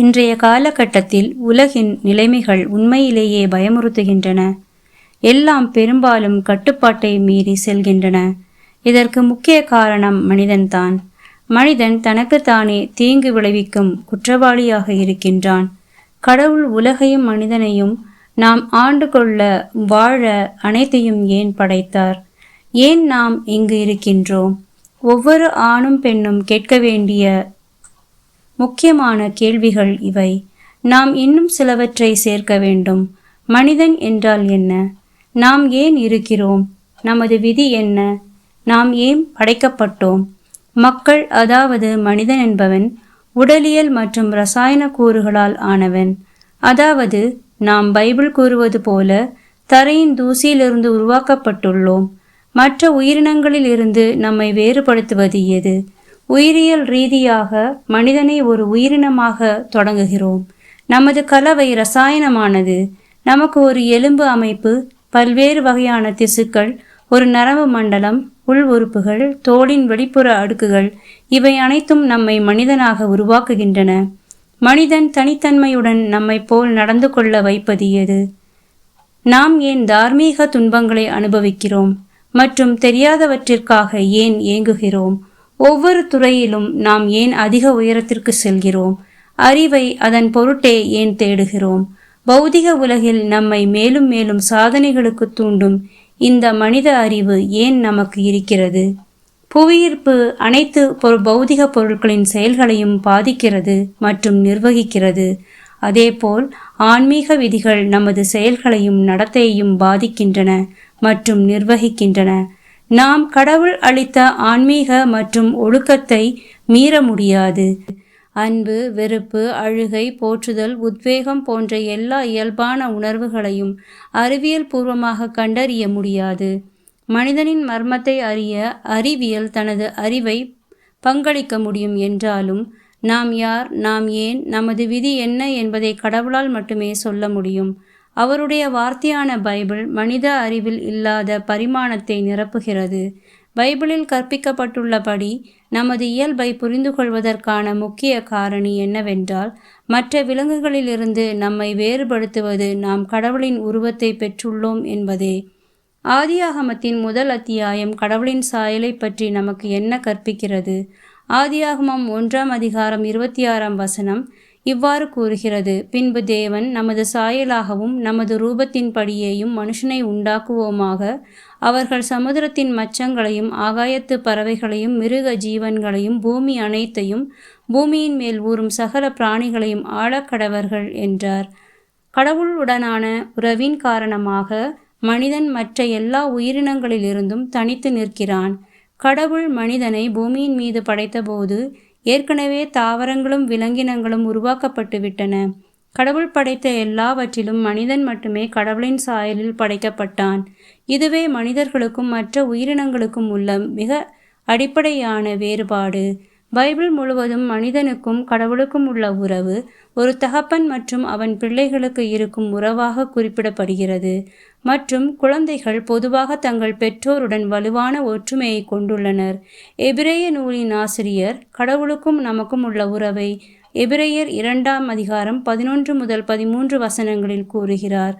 இன்றைய காலகட்டத்தில் உலகின் நிலைமைகள் உண்மையிலேயே பயமுறுத்துகின்றன. எல்லாம் பெரும்பாலும் கட்டுப்பாட்டை மீறி செல்கின்றன. இதற்கு முக்கிய காரணம் மனிதன்தான். மனிதன் தனக்குத்தானே தீங்கு விளைவிக்கும் குற்றவாளியாக இருக்கின்றான். கடவுள் உலகையும் மனிதனையும் நாம் ஆண்டு கொள்ள வாழ அனைத்தையும் ஏன் படைத்தார்? ஏன் நாம் இங்கு இருக்கின்றோம்? ஒவ்வொரு ஆணும் பெண்ணும் கேட்க வேண்டிய முக்கியமான கேள்விகள் இவை. நாம் இன்னும் சிலவற்றை சேர்க்க வேண்டும். மனிதன் என்றால் என்ன? நாம் ஏன் இருக்கிறோம்? நமது விதி என்ன? நாம் ஏன் படைக்கப்பட்டோம்? மக்கள், அதாவது மனிதன் என்பவன் உடலியல் மற்றும் இரசாயன கூறுகளால் ஆனவன். அதாவது நாம் பைபிள் கூறுவது போல தரையின் தூசியிலிருந்து உருவாக்கப்பட்டுள்ளோம். மற்ற உயிரினங்களில் இருந்து நம்மை வேறுபடுத்துவது எது? உயிரியல் ரீதியாக மனிதனை ஒரு உயிரினமாக தொடங்குகிறோம். நமது கலவை இரசாயனமானது. நமக்கு ஒரு எலும்பு அமைப்பு, பல்வேறு வகையான திசுக்கள், ஒரு நரம்பு மண்டலம், உள் உறுப்புகள், தோலின் வெளிப்புற அடுக்குகள், இவை அனைத்தும் நம்மை மனிதனாக உருவாக்குகின்றன. மனிதன் தனித்தன்மையுடன் நம்மை போல் நடந்து கொள்ள வைப்பது எது? நாம் ஏன் தார்மீக துன்பங்களை அனுபவிக்கிறோம் மற்றும் தெரியாதவற்றிற்காக ஏன் ஏங்குகிறோம்? ஒவ்வொரு துறையிலும் நாம் ஏன் அதிக உயரத்திற்கு செல்கிறோம்? அறிவை அதன் பொருட்டே ஏன் தேடுகிறோம்? பௌதிக உலகில் நம்மை மேலும் மேலும் சாதனைகளுக்கு தூண்டும் இந்த மனித அறிவு ஏன் நமக்கு இருக்கிறது? புவியீர்ப்பு அனைத்து பௌதிக பொருட்களின் செயல்களையும் பாதிக்கிறது மற்றும் நிர்வகிக்கிறது. அதேபோல் ஆன்மீக விதிகள் நமது செயல்களையும் நடத்தையையும் பாதிக்கின்றன மற்றும் நிர்வகிக்கின்றன. நாம் கடவுள் அளித்த ஆன்மீக மற்றும் ஒழுக்கத்தை மீற முடியாது. அன்பு, வெறுப்பு, அழுகை, போற்றுதல், உத்வேகம் போன்ற எல்லா இயல்பான உணர்வுகளையும் அறிவியல் பூர்வமாக கண்டறிய முடியாது. மனிதனின் மர்மத்தை அறிய அறிவியல் தனது அறிவை பங்களிக்க முடியும் என்றாலும், நாம் யார், நாம் ஏன், நமது விதி என்ன என்பதை கடவுளால் மட்டுமே சொல்ல முடியும். அவருடைய வார்த்தையான பைபிள் மனித அறிவில் இல்லாத பரிமாணத்தை நிரப்புகிறது. பைபிளில் கற்பிக்கப்பட்டுள்ளபடி நமது இயல்பை புரிந்து கொள்வதற்கான முக்கிய காரணி என்னவென்றால், மற்ற விலங்குகளிலிருந்து நம்மை வேறுபடுத்துவது நாம் கடவுளின் உருவத்தை பெற்றுள்ளோம் என்பதே. ஆதியாகமத்தின் முதல் அத்தியாயம் கடவுளின் சாயலை பற்றி நமக்கு என்ன கற்பிக்கிறது? ஆதியாகமம் 1 அதிகாரம் 26 இவ்வாறு கூறுகிறது: பின்பு தேவன், நமது சாயலாகவும் நமது ரூபத்தின் படியேயும் மனுஷனை உண்டாக்குவோமாக. அவர்கள் சமுத்திரத்தின் மச்சங்களையும் ஆகாயத்து பறவைகளையும் மிருக ஜீவன்களையும் பூமி அனைத்தையும் பூமியின் மேல் ஊறும் சகல பிராணிகளையும் ஆளக்கடவர்கள் என்றார். கடவுளுடனான உறவின் காரணமாக மனிதன் மற்ற எல்லா உயிரினங்களிலிருந்தும் தனித்து நிற்கிறான். கடவுள் மனிதனை பூமியின் மீது படைத்தபோது ஏற்கனவே தாவரங்களும் விலங்கினங்களும் உருவாக்கப்பட்டு விட்டன. கடவுள் படைத்த எல்லாவற்றிலும் மனிதன் மட்டுமே கடவுளின் சாயலில் படைக்கப்பட்டான். இதுவே மனிதர்களுக்கும் மற்ற உயிரினங்களுக்கும் உள்ள மிக அடிப்படையான வேறுபாடு. பைபிள் முழுவதும் மனிதனுக்கும் கடவுளுக்கும் உள்ள உறவு ஒரு தகப்பன் மற்றும் அவன் பிள்ளைகளுக்கு இருக்கும் உறவாக குறிப்பிடப்படுகிறது. மற்றும் குழந்தைகள் பொதுவாக தங்கள் பெற்றோருடன் வலுவான ஒற்றுமையை கொண்டுள்ளனர். எபிரேய நூலின் ஆசிரியர் கடவுளுக்கும் நமக்கும் உள்ள உறவை எபிரேயர் 2 அதிகாரம் 11 முதல் 13 கூறுகிறார்.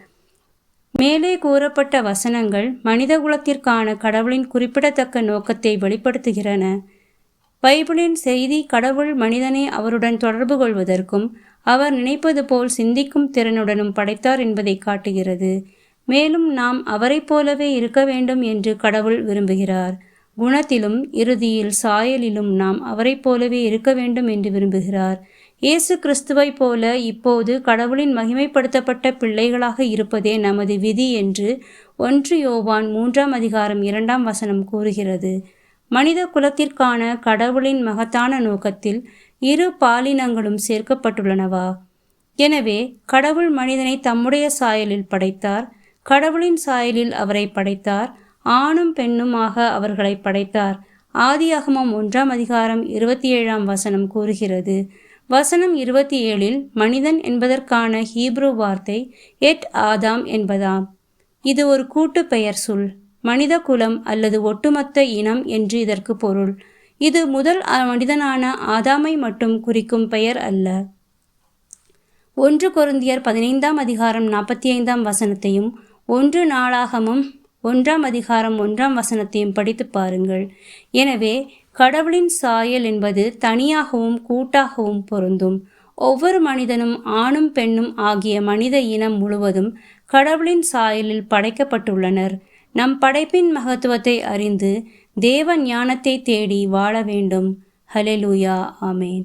மேலே கூறப்பட்ட வசனங்கள் மனித குலத்திற்கான கடவுளின் குறிப்பிடத்தக்க நோக்கத்தை வெளிப்படுத்துகிறன. பைபிளின் செய்தி கடவுள் மனிதனை அவருடன் தொடர்பு கொள்வதற்கும் அவர் நினைப்பது போல் சிந்திக்கும் திறனுடனும் படைத்தார் என்பதை காட்டுகிறது. மேலும் நாம் அவரைப் போலவே இருக்க வேண்டும் என்று கடவுள் விரும்புகிறார். குணத்திலும் இறுதியில் சாயலிலும் நாம் அவரைப் போலவே இருக்க வேண்டும் என்று விரும்புகிறார். இயேசு கிறிஸ்துவை போல இப்போது கடவுளின் மகிமைப்படுத்தப்பட்ட பிள்ளைகளாக இருப்பதே நமது விதி என்று 1 யோவான் 3 அதிகாரம் 2 கூறுகிறது. மனித குலத்திற்கான கடவுளின் மகத்தான நோக்கத்தில் இரு பாலினங்களும் சேர்க்கப்பட்டுள்ளனவா? எனவே கடவுள் மனிதனை தம்முடைய சாயலில் படைத்தார். கடவுளின் சாயலில் அவரை படைத்தார். ஆணும் பெண்ணுமாக அவர்களை படைத்தார். ஆதியாகமம் 1 அதிகாரம் 27 கூறுகிறது. வசனம் 27 மனிதன் என்பதற்கான ஹீப்ரு வார்த்தை எட் ஆதாம் என்பதாம். இது ஒரு கூட்டு பெயர் சொல். மனித குலம் அல்லது ஒட்டுமொத்த இனம் என்று இதற்கு பொருள். இது முதல் மனிதனான ஆதாமை மட்டும் குறிக்கும் பெயர் அல்ல. 1 கொரிந்தியர் 15:45 1 நாளாகமம் 1 படித்து பாருங்கள். எனவே கடவுளின் சாயல் என்பது தனியாகவும் கூட்டாகவும் பொருந்தும். ஒவ்வொரு மனிதனும் ஆணும் பெண்ணும் ஆகிய மனித இனம் முழுவதும் கடவுளின் சாயலில் படைக்கப்பட்டுள்ளனர். நம் படைப்பின் மகத்துவத்தை அறிந்து தேவ ஞானத்தை தேடி வாழ வேண்டும். ஹல்லேலூயா. ஆமேன்.